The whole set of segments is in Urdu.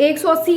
180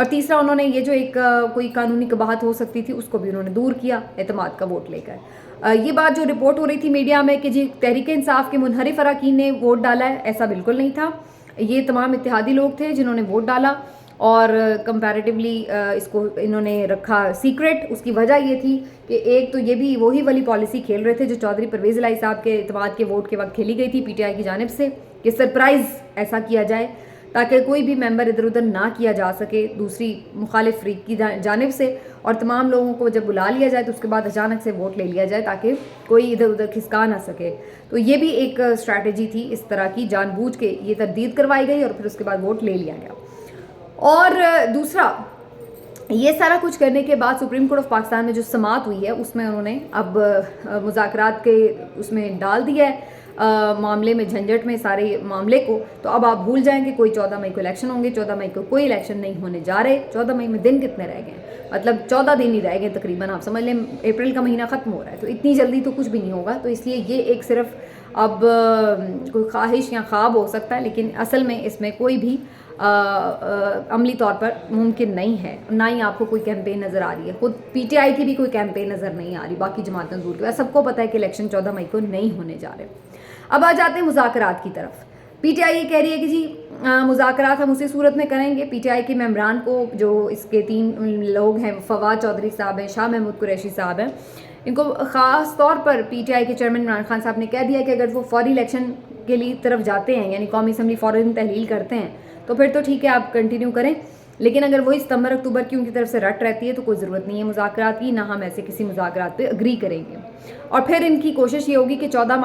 اور تیسرا انہوں نے یہ جو ایک کوئی قانونی قباحت ہو سکتی تھی اس کو بھی انہوں نے دور کیا اعتماد کا ووٹ لے کر۔ یہ بات جو رپورٹ ہو رہی تھی میڈیا میں کہ جی تحریک انصاف کے منحرف اراکین نے ووٹ ڈالا ہے، ایسا بالکل نہیں تھا، یہ تمام اتحادی لوگ تھے جنہوں نے ووٹ ڈالا اور کمپیریٹیولی اس کو انہوں نے رکھا سیکرٹ۔ اس کی وجہ یہ تھی کہ ایک تو یہ بھی وہی والی پالیسی کھیل رہے تھے جو چودھری پرویز الہی صاحب کے اعتماد کے ووٹ کے وقت کھیلی گئی تھی پی ٹی آئی کی جانب سے، کہ سرپرائز ایسا کیا جائے تاکہ کوئی بھی ممبر ادھر ادھر نہ کیا جا سکے دوسری مخالف فریق کی جانب سے، اور تمام لوگوں کو جب بلا لیا جائے تو اس کے بعد اچانک سے ووٹ لے لیا جائے تاکہ کوئی ادھر ادھر کھسکا نہ سکے۔ تو یہ بھی ایک اسٹریٹجی تھی اس طرح کی، جان بوجھ کے یہ تردید کروائی گئی اور پھر اس کے بعد ووٹ لے لیا گیا۔ اور دوسرا، یہ سارا کچھ کرنے کے بعد سپریم کورٹ آف پاکستان میں جو سماعت ہوئی ہے اس میں انہوں نے اب مذاکرات کے اس میں ڈال دیا ہے معاملے میں، جھنجھٹ میں سارے معاملے کو۔ تو اب آپ بھول جائیں کہ کوئی 14 مئی کو الیکشن ہوں گے، 14 مئی کو کوئی الیکشن نہیں ہونے جا رہے۔ 14 مئی میں دن کتنے رہ گئے ہیں؟ مطلب 14 دن ہی رہ گئے تقریباً، آپ سمجھ لیں اپریل کا مہینہ ختم ہو رہا ہے، تو اتنی جلدی تو کچھ بھی نہیں ہوگا۔ تو اس لیے یہ ایک صرف اب کوئی خواہش یا خواب ہو سکتا ہے، لیکن اصل میں اس میں کوئی بھی عملی طور پر ممکن نہیں ہے، نہ ہی آپ کو کوئی کیمپین نظر آ رہی ہے۔ خود پی ٹی آئی کی بھی کوئی کیمپین نظر نہیں آ رہی، باقی جماعتیں دور کی، سب کو پتہ ہے کہ الیکشن 14 مئی کو نہیں ہونے جا رہے۔ اب آ جاتے ہیں مذاکرات کی طرف۔ پی ٹی آئی یہ کہہ رہی ہے کہ جی مذاکرات ہم اسی صورت میں کریں گے۔ پی ٹی آئی کے ممبران کو، جو اس کے 3 لوگ ہیں، فواد چودھری صاحب ہیں، شاہ محمود قریشی صاحب ہیں، ان کو خاص طور پر پی ٹی آئی کے چیئرمین عمران خان صاحب نے کہہ دیا کہ اگر وہ فوری الیکشن کے لیے طرف جاتے ہیں، یعنی قومی اسمبلی فوراً تحلیل کرتے ہیں، تو پھر تو ٹھیک ہے آپ کنٹینیو کریں، لیکن اگر وہی ستمبر اکتوبر کی ان کی طرف سے رٹ رہتی ہے تو کوئی ضرورت نہیں ہے مذاکرات کی، نہ ہم ایسے کسی مذاکرات پہ اگری کریں گے۔ اور پھر ان کی کوشش یہ ہوگی کہ 14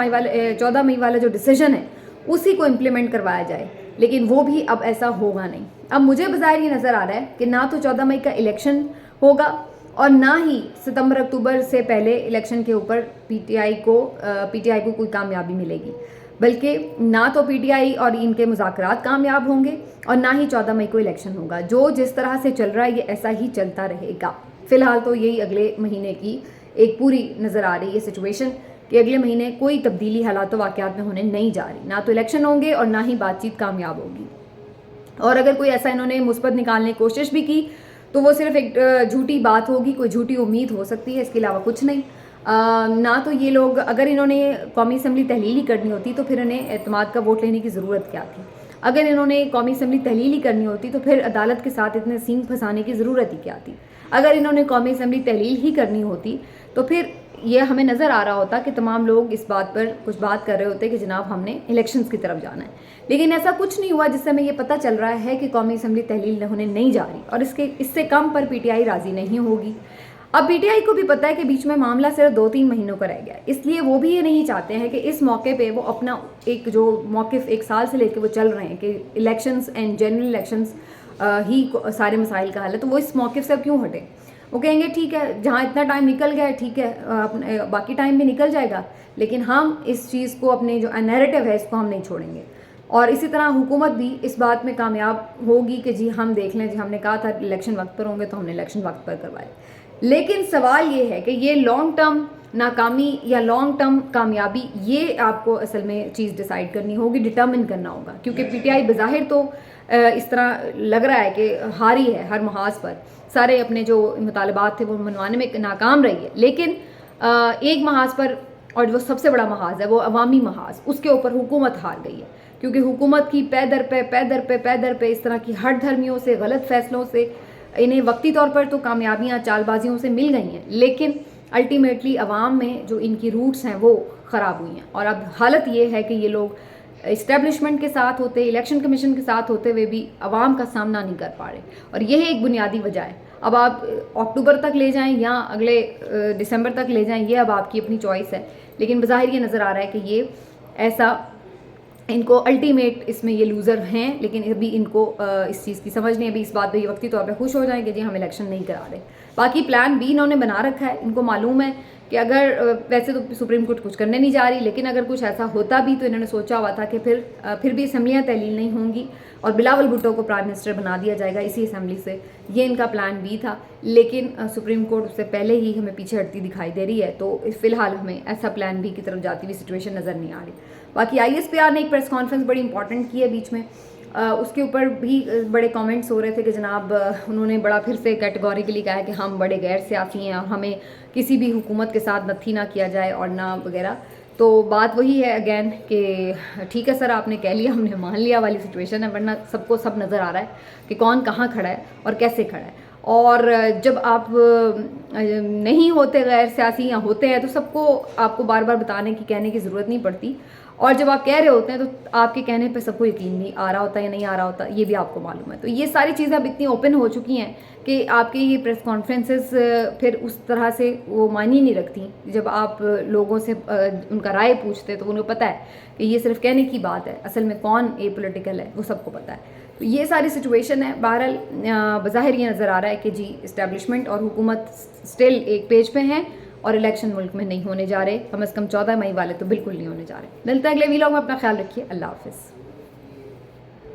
مئی والا جو ڈیسیجن ہے اسی کو امپلیمنٹ کروایا جائے، لیکن وہ بھی اب ایسا ہوگا نہیں۔ اب مجھے بظاہر یہ نظر آ رہا ہے کہ نہ تو 14 مئی کا الیکشن ہوگا اور نہ ہی ستمبر اکتوبر سے پہلے الیکشن کے اوپر پی ٹی آئی کو کوئی کامیابی ملے گی، بلکہ نہ تو پی ٹی آئی اور ان کے مذاکرات کامیاب ہوں گے اور نہ ہی 14 مئی کو الیکشن ہوگا۔ جو جس طرح سے چل رہا ہے یہ ایسا ہی چلتا رہے گا۔ فی الحال تو یہی اگلے مہینے کی ایک پوری نظر آ رہی ہے سچویشن، کہ اگلے مہینے کوئی تبدیلی حالات و واقعات میں ہونے نہیں جا رہی، نہ تو الیکشن ہوں گے اور نہ ہی بات چیت کامیاب ہوگی۔ اور اگر کوئی ایسا انہوں نے مثبت نکالنے کی کوشش بھی کی تو وہ صرف ایک جھوٹی بات ہوگی، کوئی جھوٹی امید ہو سکتی ہے، اس کے علاوہ کچھ نہیں۔ نہ تو یہ لوگ، اگر انہوں نے قومی اسمبلی تحلیل ہی کرنی ہوتی تو پھر انہیں اعتماد کا ووٹ لینے کی ضرورت کیا تھی؟ اگر انہوں نے قومی اسمبلی تحلیل ہی کرنی ہوتی تو پھر عدالت کے ساتھ اتنے سینگ پھنسانے کی ضرورت ہی کیا تھی؟ اگر انہوں نے قومی اسمبلی تحلیل ہی کرنی ہوتی تو پھر یہ ہمیں نظر آ رہا ہوتا کہ تمام لوگ اس بات پر کچھ بات کر رہے ہوتے کہ جناب ہم نے الیکشنز کی طرف جانا ہے، لیکن ایسا کچھ نہیں ہوا، جس سے ہمیں یہ پتہ چل رہا ہے کہ قومی اسمبلی تحلیل ہونے نہیں جا رہی، اور اس سے کم پر پی ٹی آئی راضی نہیں ہوگی۔ اب پی ٹی آئی کو بھی پتہ ہے کہ بیچ میں معاملہ صرف 2-3 مہینوں کا رہ گیا، اس لیے وہ بھی یہ نہیں چاہتے ہیں کہ اس موقع پہ وہ اپنا ایک جو موقف 1 سال سے لے کے وہ چل رہے ہیں کہ الیکشنز اینڈ جنرل الیکشنز ہی سارے مسائل کا حل ہے، تو وہ اس موقف سے اب کیوں ہٹے؟ وہ کہیں گے ٹھیک ہے جہاں اتنا ٹائم نکل گیا ہے ٹھیک ہے، باقی ٹائم بھی نکل جائے گا، لیکن ہم اس چیز کو، اپنے جو نیریٹو ہے اس کو ہم نہیں چھوڑیں گے۔ اور اسی طرح حکومت بھی اس بات میں کامیاب ہوگی کہ جی ہم دیکھ لیں، جی ہم نے کہا تھا الیکشن وقت پر ہوں گے تو ہم نے الیکشن وقت پر کروائے۔ لیکن سوال یہ ہے کہ یہ لانگ ٹرم ناکامی یا لانگ ٹرم کامیابی، یہ آپ کو اصل میں چیز ڈیسائیڈ کرنی ہوگی، ڈٹرمن کرنا ہوگا، کیونکہ پی ٹی آئی بظاہر تو اس طرح لگ رہا ہے کہ ہاری ہے ہر محاذ پر، سارے اپنے جو مطالبات تھے وہ منوانے میں ناکام رہی ہے، لیکن ایک محاذ پر، اور وہ سب سے بڑا محاذ ہے وہ عوامی محاذ، اس کے اوپر حکومت ہار گئی ہے، کیونکہ حکومت کی پے در پہ اس طرح کی ہٹ دھرمیوں سے، غلط فیصلوں سے انہیں وقتی طور پر تو کامیابیاں چال بازیوں سے مل گئی ہیں، لیکن الٹیمیٹلی عوام میں جو ان کی روٹس ہیں وہ خراب ہوئی ہیں۔ اور اب حالت یہ ہے کہ یہ لوگ اسٹیبلشمنٹ کے ساتھ ہوتے، الیکشن کمیشن کے ساتھ ہوتے ہوئے بھی عوام کا سامنا نہیں کر پا رہے، اور یہ ایک بنیادی وجہ ہے۔ اب آپ اکتوبر تک لے جائیں یا اگلے دسمبر تک لے جائیں، یہ اب آپ کی اپنی چوائس ہے، لیکن بظاہر یہ نظر آ رہا ہے کہ یہ ایسا، ان کو الٹیمیٹ اس میں یہ لوزر ہیں، لیکن ابھی ان کو اس چیز کی سمجھ نہیں، ابھی اس بات پہ یہ وقتی طور پہ خوش ہو جائیں کہ جی ہم الیکشن نہیں کرا رہے۔ باقی پلان بھی انہوں نے بنا رکھا ہے، ان کو معلوم ہے کہ اگر ویسے تو سپریم کورٹ کچھ کرنے نہیں جا رہی، لیکن اگر کچھ ایسا ہوتا بھی تو انہوں نے سوچا ہوا تھا کہ پھر بھی اسمبلیاں تحلیل نہیں ہوں گی اور بلاول بھٹو کو پرائم منسٹر بنا دیا جائے گا اسی اسمبلی سے، یہ ان کا پلان بھی تھا، لیکن سپریم کورٹ اس سے پہلے ہی ہمیں پیچھے ہٹتی دکھائی دے رہی ہے، تو فی الحال ہمیں ایسا پلان بھی کی طرف جاتی ہوئی سچویشن نظر نہیں آ رہی۔ باقی آئی ایس پی آر نے ایک پریس کانفرنس بڑی امپورٹنٹ کی ہے بیچ میں، اس کے اوپر بھی بڑے کامنٹس ہو رہے تھے کہ جناب انہوں نے بڑا پھر سے کیٹیگوریکلی کہا ہے کہ ہم بڑے غیر سیاسی ہیں اور ہمیں کسی بھی حکومت کے ساتھ نتھی نہ کیا جائے اور نہ وغیرہ. تو بات وہی ہے اگین کہ ٹھیک ہے سر آپ نے کہہ لیا ہم نے مان لیا والی سچویشن ہے, ورنہ سب کو سب نظر آ رہا ہے کہ کون کہاں کھڑا ہے اور کیسے کھڑا ہے. اور جب آپ نہیں ہوتے غیر سیاسی یا ہوتے ہیں تو سب کو آپ کو بار بار بتانے کی کہنے کی ضرورت نہیں پڑتی, اور جب آپ کہہ رہے ہوتے ہیں تو آپ کے کہنے پہ سب کو یقین نہیں آ رہا ہوتا یا نہیں آ رہا ہوتا, یہ بھی آپ کو معلوم ہے. تو یہ ساری چیزیں اب اتنی اوپن ہو چکی ہیں کہ آپ کے یہ پریس کانفرنسز پھر اس طرح سے وہ معنی نہیں رکھتی. جب آپ لوگوں سے ان کا رائے پوچھتے تو انہیں پتہ ہے کہ یہ صرف کہنے کی بات ہے, اصل میں کون اے پولیٹیکل ہے وہ سب کو پتہ ہے. تو یہ ساری سچویشن ہے. بہرحال بظاہر یہ نظر آ رہا ہے کہ جی اسٹیبلشمنٹ اور حکومت سٹل ایک پیج پہ ہیں اور الیکشن ملک میں نہیں ہونے جا رہے, کم از کم 14 مئی والے تو بالکل نہیں ہونے جا رہے. ملتا ہے اگلے ویلاگ میں, اپنا خیال رکھیے, اللہ حافظ.